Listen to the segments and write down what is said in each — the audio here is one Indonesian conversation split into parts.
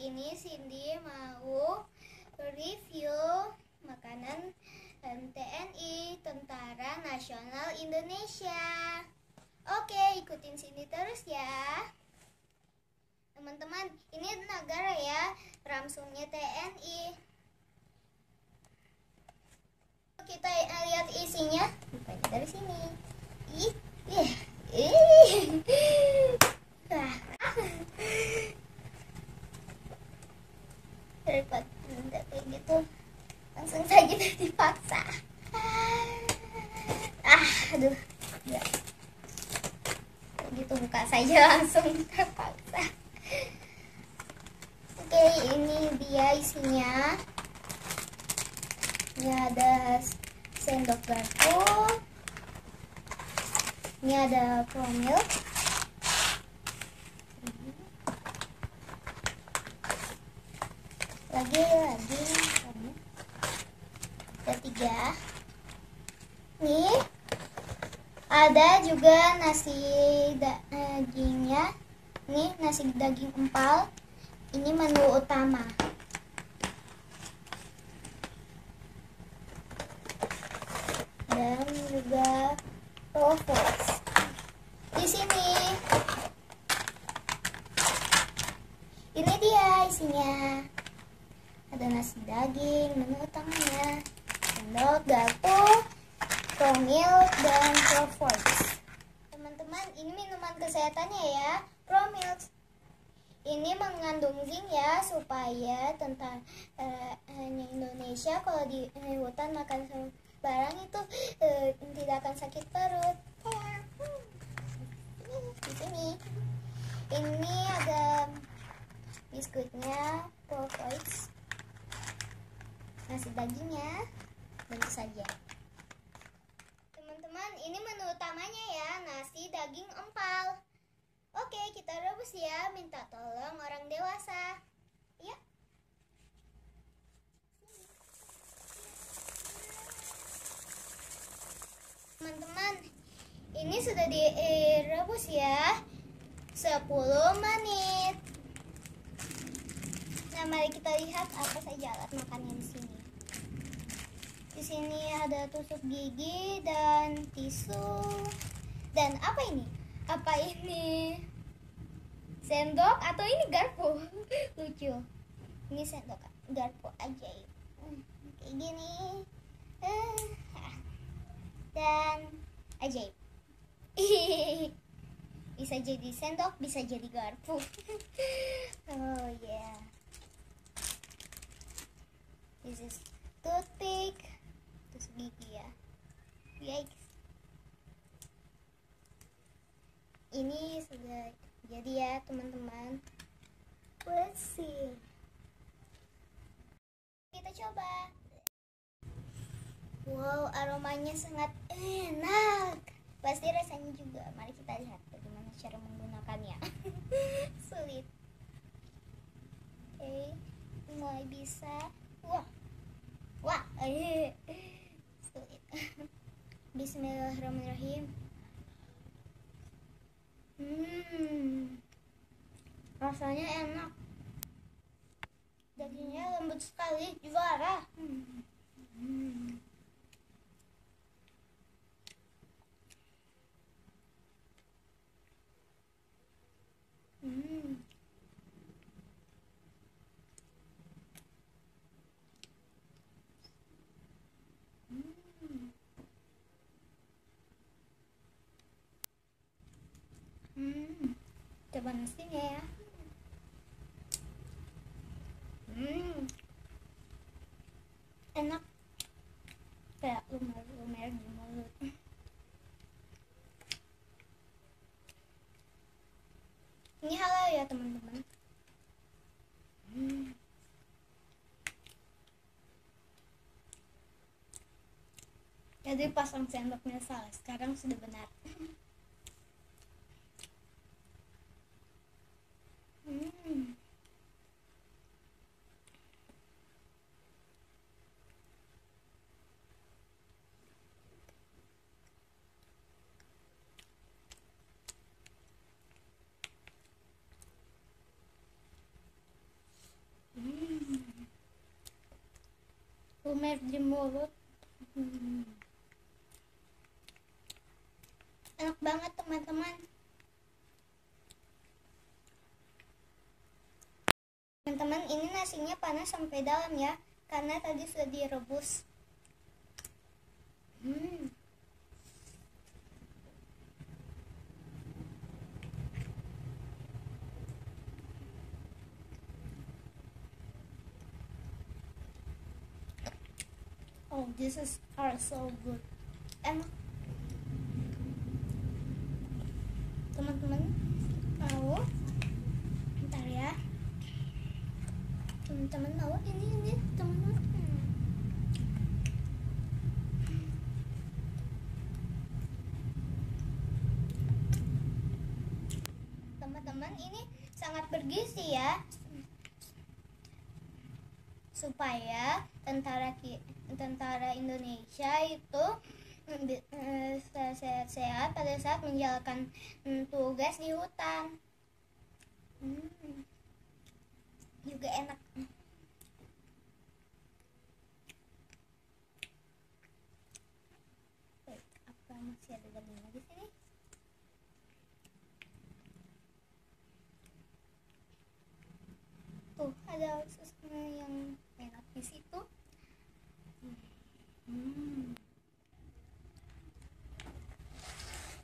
ini Cindy mau review makanan TNI, Tentara Nasional Indonesia. Oke, ikutin Cindy terus ya. Teman-teman, ini negara ya, ramsungnya TNI. Kita lihat isinya, bukanya dari sini. Daripada kayak gitu, langsung saja dipaksa. Aduh, ya. Gitu buka saja langsung terpaksa. Oke, ini dia isinya. Ini ada sendok garpu. Ini ada promil. Lagi ada 3. Nih ada juga nasi dagingnya. Nih nasi daging empal. Ini menu utama. Dan juga Ruffles di sini. Ini dia isinya. Ada nasi daging, menu utamanya, sendok garpu, promil, dan Ruffles. Teman-teman, ini minuman kesehatannya ya, promil. Ini mengandung zinc ya, supaya tentang Indonesia kalau di hutan makan barang itu tidak akan sakit perut. Di sini ini ada biskuitnya, Ruffles, nasi dagingnya, tentu saja. Teman-teman, ini menu utamanya ya, nasi daging empal. Oke, kita rebus ya, minta tolong orang dewasa. Ya. Teman-teman, ini sudah direbus ya 10 menit. Nah, mari kita lihat apa saja alat makannya di sini. Di sini ada tusuk gigi dan tisu. Dan apa ini? Apa ini? Sendok atau ini garpu? Lucu. Ini sendok garpu ajaib. Kayak gini. Dan ajaib. Bisa jadi sendok, bisa jadi garpu. Oh yeah. This is toothpick. Tusuk gigi ya. Yikes. Ini sudah jadi ya teman-teman. Let's see. Kita coba. Wow, aromanya sangat enak. Pasti rasanya juga. Mari kita lihat bagaimana cara menggunakannya. Sulit. Oke, mulai bisa. Wah, sulit. Bismillahirrahmanirrahim. Rasanya enak. Dagingnya lembut sekali, juara. Coba nasinya ya. Enak, kayak lumer di mulut. Ini halal ya teman-teman. Jadi pasang sendoknya salah, sekarang sudah benar. lumer di mulut. Enak banget teman-teman. Teman-teman, ini nasinya panas sampai dalam ya, karena tadi sudah direbus. Oh, are so good. Enak. Teman-teman mau? Bentar ya. Teman-teman mau? Ini teman-teman. Teman-teman, ini sangat bergizi ya. Supaya tentara Indonesia itu sehat-sehat pada saat menjalankan tugas di hutan. Juga enak. Apa masih ada dagingnya di sini? Tuh, ada susunya yang enak di situ.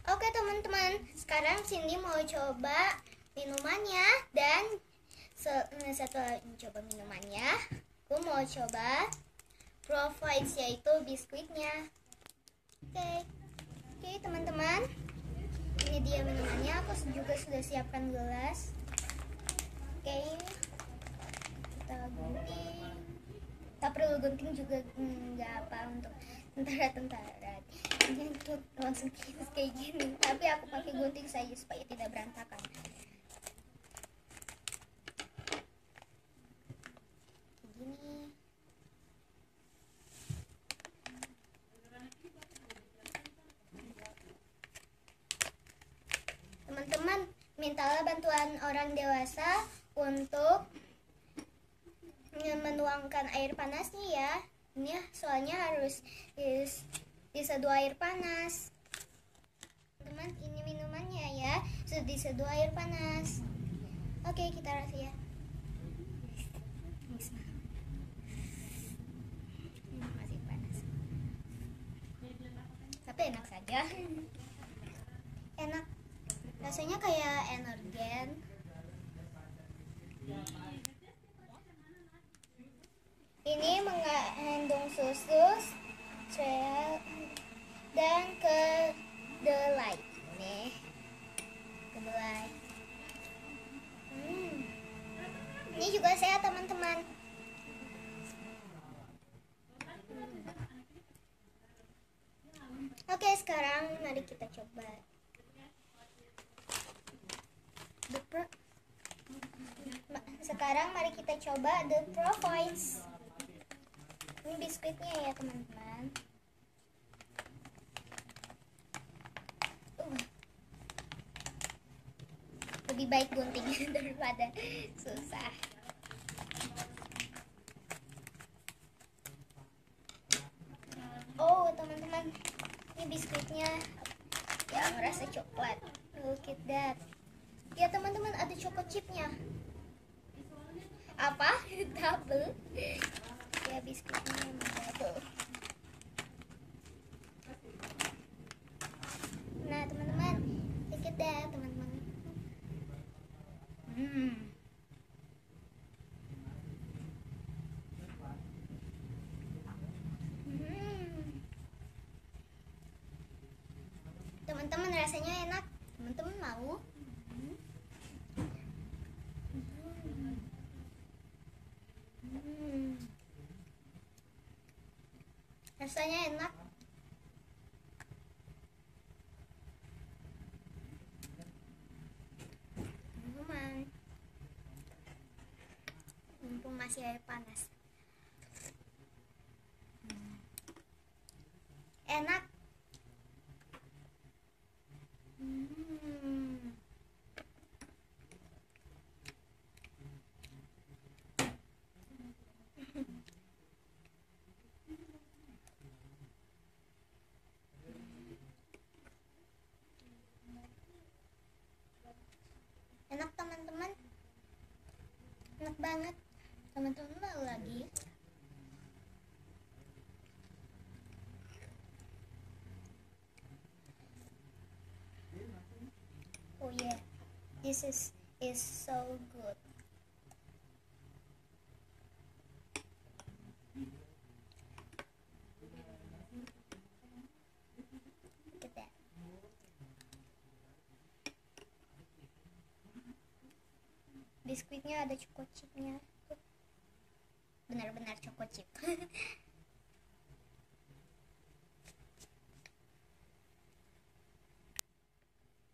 Oke teman-teman, sekarang Cindy mau coba minumannya, dan setelah mencoba minumannya, aku mau coba Provides, yaitu biskuitnya. Oke teman-teman, ini dia minumannya. Aku juga sudah siapkan gelas. Oke, kita gunting. Tak perlu gunting juga, nggak apa untuk tentara-tentara. Ini langsung kayak gini, tapi aku pakai gunting saja supaya tidak berantakan. Begini. Teman-teman, mintalah bantuan orang dewasa untuk menuangkan air panasnya ya. Ini soalnya harus diseduh air panas. Teman, ini minumannya ya, sudah diseduh air panas. Oke, kita rasa ya. Masih panas, tapi enak saja. Enak, rasanya kayak energen. Ini mengandung susu, dan kedelai. Nih, kedelai. Ini juga sehat teman-teman. Oke, sekarang mari kita coba The Provides. Ini biskuitnya ya teman-teman. Lebih baik gunting daripada susah. Oh teman-teman, ini biskuitnya yang rasa coklat. Look at that. Ya teman-teman, ada choco chipnya. Apa? Double. Ya, biskuitnya memang double. Nah teman-teman, look at that teman-teman. Teman-teman, rasanya enak. Teman-teman mau? Rasanya enak. Teman-teman, mumpung masih air panas. Enak. banget. Teman-teman mau lagi? Oh yeah, this is so good. Look at that. Biskuitnya ada choco chipnya. Benar-benar choco chip.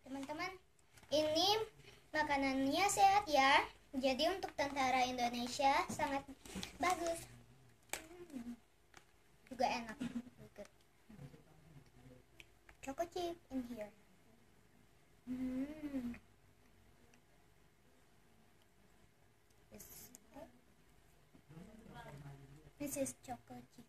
Teman-teman, ini makanannya sehat ya. Jadi untuk tentara Indonesia sangat bagus. Juga enak. Good. Choco chip in here. This is choco chip.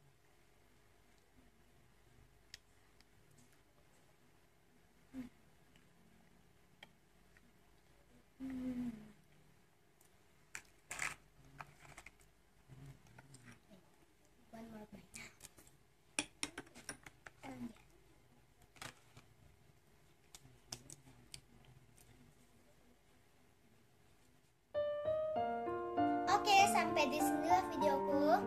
One more bite. Oke, sampai di sinilah videoku.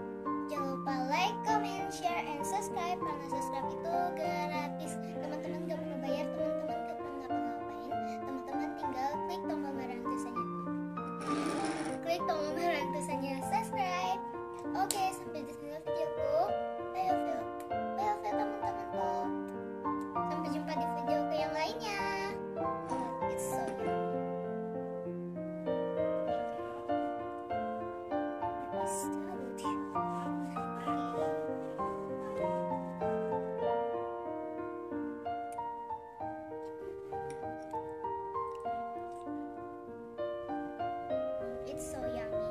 Jangan lupa like, comment, share, and subscribe. Karena subscribe itu gratis. Teman-teman gak perlu bayar, teman-teman gak perlu ngapa-ngapain. Teman-teman tinggal klik tombol merah yang tulisannya. Klik tombol merah yang tulisannya subscribe. Oke, sampai di sinilah videoku. Bye teman-temanku. Sampai jumpa di videoku yang lainnya. It's so yummy. It's so yummy.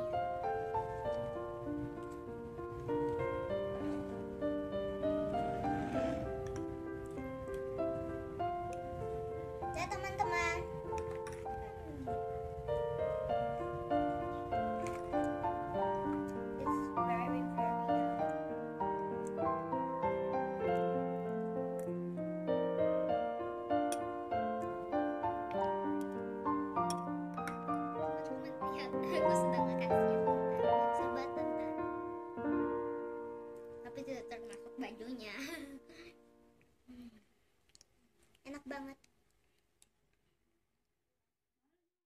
Dah teman-teman. It's very yummy. Teman-teman lihat, aku sedang makan siang. Sobat tentara. Tapi tidak termasuk bajunya. Enak banget.